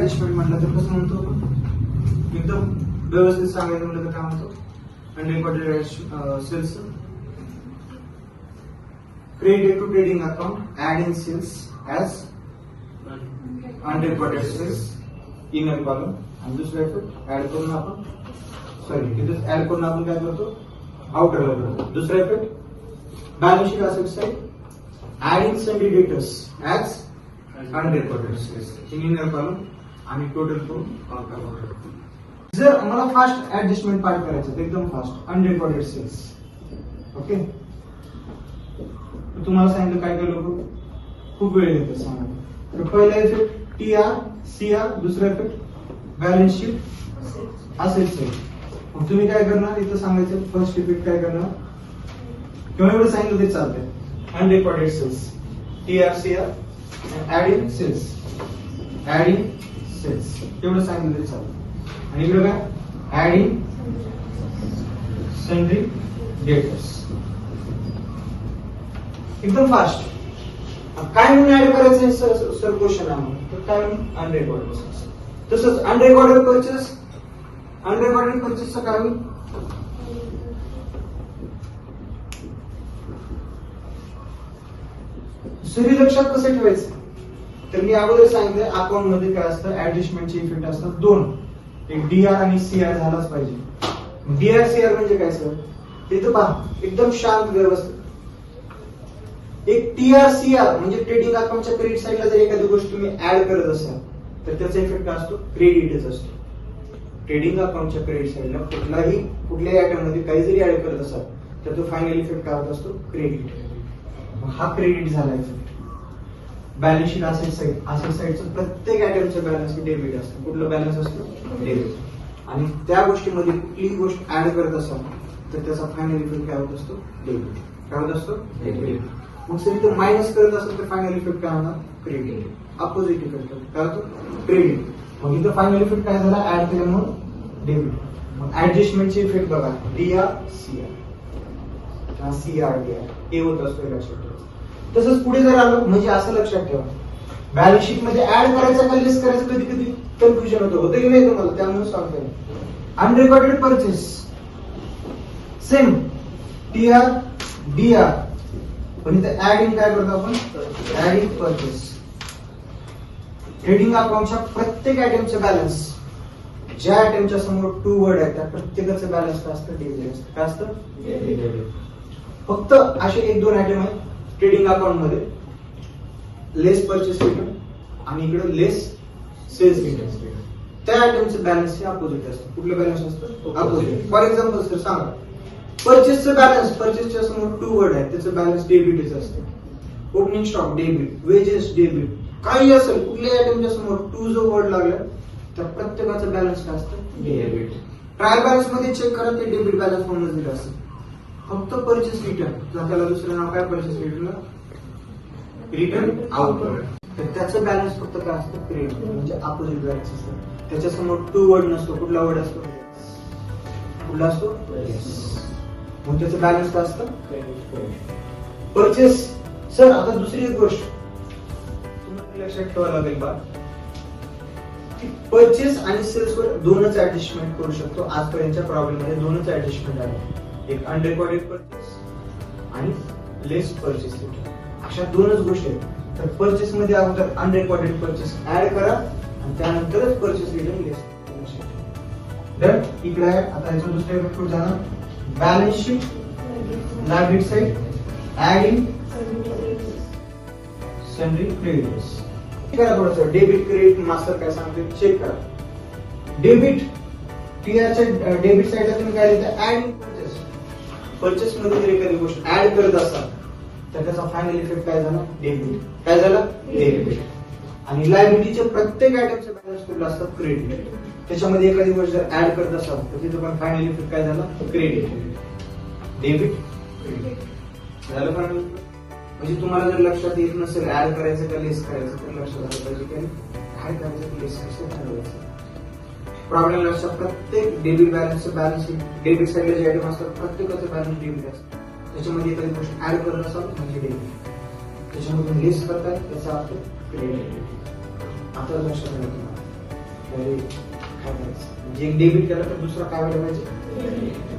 Adjustment म्हटलं तर कसं म्हणतो आपण? एकदम व्यवस्थित सांगायचं म्हटलं तर काय म्हणतो? Unrecorded sales credit to trading account add in sales as unrecorded sales inner column. आणि दुसरा इफेक्ट ऍड करून आपण तिथे ऍड करून आपण काय करतो? आउटरला करतो. दुसरा effect balance sheet asset side adding sundry debtors as unrecorded sales in inner column आणि टोटल करून काउंटर करतो. जर मला फास्ट ऍडजस्टमेंट पार्ट करायचं एकदम फास्ट अनरेकॉर्डेड सेल्स. ओके, तुम्हाला सांगितलं काय काय लोक खूप वेळ घेतात सांगा. तर पहिला इफेक्ट टीआर सीआर, दुसरा effect balance sheet asset side. मग तुम्ही काय करणार इथं सांगायचं फर्स्ट इफेक्ट काय करणार किंवा एवढं सांगितलं ते चालतंय. Unrecorded sales TR CR adding sales एवढं सांगितलं तरी चालतं. आणि इकडे काय ऍडिंग सन्ड्री डेटर्स. एकदम फास्ट. काय म्हणून ऍड करायचं सर क्वेश्चन आहे तर काय म्हणून अनरेकॉर्डेड सेल्स. तसंच अनरेकॉर्डेड परचेसचं काय होईल? सरी लक्षात कसं ठेवायचं? तर मी अगोदर सांगितलं अकाउंट मध्ये काय असतं ऍडजस्टमेंटचे इफेक्ट असतात दोन. एक डीआर आणि सीआर झालाच पाहिजे. डीआर सीआर म्हणजे काय सर? तिथं पहा एकदम शांत व्यवस्थित. एक टीआर सीआर म्हणजे ट्रेडिंग अकाउंटच्या क्रेडिट साइडला जर एखादी गोष्ट तुम्ही ऍड करत असाल तर त्याचा इफेक्ट काय असतो? क्रेडिटच असतो. ट्रेडिंग अकाउंटच्या क्रेडिट साइडला कुठल्याही आयटम मध्ये काही जरी ऍड करत असाल तर तो फायनल इफेक्ट काय होत असतो? क्रेडिट. हा क्रेडिट झाला इफेक्ट. बॅलन्स शीट असेट साइडचं प्रत्येक आयटमचं बॅलन्स डेबिट असतं. कुठलं बॅलन्स असतं? डेबिट. आणि त्या गोष्टीमध्ये कुठलीही गोष्ट ऍड करत असाल तर त्याचा फायनल इफेक्ट काय होत असतो? डेबिट. काय होत असतो? डेबिट. मग सर इथे मायनस करत असेल तर फायनल इफेक्ट काय होणार? क्रेडिट. अपोजिट इफेक्ट काय होतो? क्रेडिट. मग इथं फायनल इफेक्ट काय झाला? ऍड केल्यामुळे डेबिट. मग ऍडजस्टमेंटचे इफेक्ट बघा डीआर सीआर सीआर डीआर हे होत असतो लक्षात ठेवा. तसंच पुढे जर आलं म्हणजे असं लक्षात ठेवा बॅलन्स शीट मध्ये ऍड करायचं का लेस करायचं कधी कधी कन्फ्युजन होतं की नाही तुम्हाला? त्यामुळे सांगतोय अनरेकॉर्डेड परचेस सेम टीआर डीआर पण इथे ऍडिंग काय करतो आपण? Adding purchase. ट्रेडिंग अकाउंटच्या प्रत्येक आयटमचं बॅलन्स ज्या आयटमच्या समोर टू वर्ड आहेत त्या प्रत्येकाचं बॅलन्स काय असतं? डेबिट असतं. काय असतं? डेबिट. फक्त असे एक दोन आयटम आहेत ट्रेडिंग अकाउंट मध्ये लेस परचेस रिटर्न आणि इकडे लेस सेल्स रिटर्न. त्या आयटमचं बॅलन्स हे अपोजिट असतं. कुठलं बॅलन्स असतं? अपोजिट. फॉर एक्झाम्पल सर सांगा परचेसचं बॅलन्स परचेसच्या समोर टू वर्ड आहे त्याचं बॅलन्स डेबिटच असतं. Opening stock debit, wedges debit, काही असेल कुठल्याही आयटमच्या समोर टू जो वर्ड लागला त्या प्रत्येकाचं बॅलन्स काय असतं? डेबिट. ट्रायल बॅलन्स मध्ये चेक करा ते डेबिट बॅलन्स म्हणून दिलं असतं. फक्त परचेस रिटर्न त्याला दुसरं नाव काय? Purchase return outward. तर त्याचं बॅलन्स फक्त काय असतं? क्रेडिट. म्हणजे अपोजिट बॅलन्स असतं. त्याच्यासमोर टू वर्ड नसतो. कुठला वर्ड असतो? कुठला असतो? मग त्याचं बॅलन्स काय असतं? परचेस. सर आता दुसरी एक गोष्ट तुम्हाला लक्षात ठेवायला लागेल बा परचेस आणि सेल्स वर दोनच ऍडजस्टमेंट करू शकतो. आजपर्यंतच्या प्रॉब्लेम मध्ये दोनच ऍडजस्टमेंट आले. एक अनरेकॉर्डेड परचेस आणि लेस परचेस रिटर्न. अशा दोनच गोष्टी आहेत. तर परचेस मध्ये अगोदर अनरेकॉर्डेड परचेस ऍड करा आणि त्यानंतरच परचेस रिटर्न लेस. तर इकडे आहे आता याचा दुसरा इफेक्ट कुठे जाणार? Balance sheet liability side adding sundry creditors. करा थोडंसं डेबिट क्रेडिट मास्टर काय सांगते चेक करा. डेबिट टीआरच्या डेबिट साइडला तुम्ही काय लिहिता? Adding purchase. परचेस मध्ये जर एखादी गोष्ट ऍड करत असाल तर त्याचा फायनल इफेक्ट काय झाला? डेबिट. काय झाला? डेबिट. आणि लायबिलिटीच्या प्रत्येक आयटमचे बॅलन्स कुठला असतात? क्रेडिट. त्याच्यामध्ये एखादी गोष्ट जर ऍड करत असाल तर तिथं पण फायनल इफेक्ट काय झाला? क्रेडिट. डेबिट क्रेडिट झालं फायनल. म्हणजे तुम्हाला जर लक्षात येत नसेल ऍड करायचं का लेस करायचं तर लक्षात आलं पाहिजे की ऍड करायचं की लेस कसं ठरवायचं. प्रॉब्लेम लक्षात प्रत्येक डेबिट बॅलन्सचं बॅलन्स डेबिट साइडला जे आयटम असतात प्रत्येकाचं बॅलन्स डेबिट असतं. त्याच्यामध्ये एखादी गोष्ट ऍड करत असाल म्हणजे डेबिट. त्याच्यामधून लेस करताय त्याचा अर्थ क्रेडिट. आता लक्षात आलं तुम्हाला. म्हणजे एक डेबिट केला तर दुसरा काय व्हायला पाहिजे